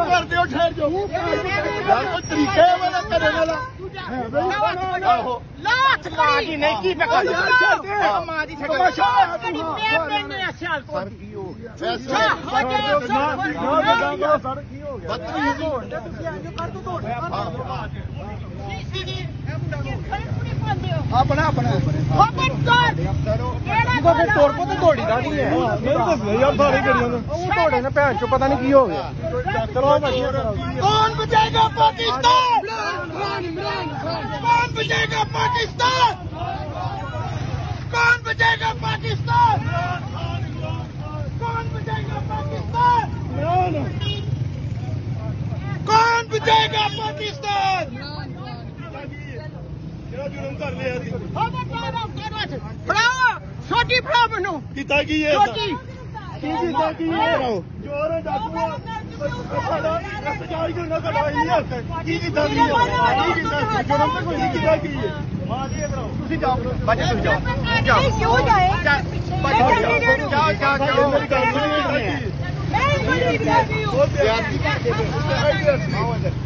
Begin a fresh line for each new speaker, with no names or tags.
ਕਰਦੇ ਹੋ ਠਹਿਰ ਜਾਓ ਯਾਰ ਕੋਈ ਤਰੀਕੇ ਵਾਲਾ ਕਰਨ ਵਾਲਾ
लाख माजी नहीं की पे कर माजी छड़
अपना अपना तौर पर तो दौड़ी का नहीं है यार सारी गड्डियां दौड़े ने भैन चो पता नहीं की हो गया चलो कौन बचाएगा पाकिस्तान कौन बचाएगा पाकिस्तान कौन बचाएगा पाकिस्तान कौन बचाएगा पाकिस्तान कौन बचाएगा पाकिस्तान
छोटी भरा मनु
किता की है
छोटी
किता की है जोर जादू सजाई करना कटाई नहीं आता की किता की है जुर्म पे कोई किता की है हां जी इधर आओ तुसी जाओ बच्चे तुम जाओ
क्यों जाए
जाओ जाओ मेरी गल सुनो
मैं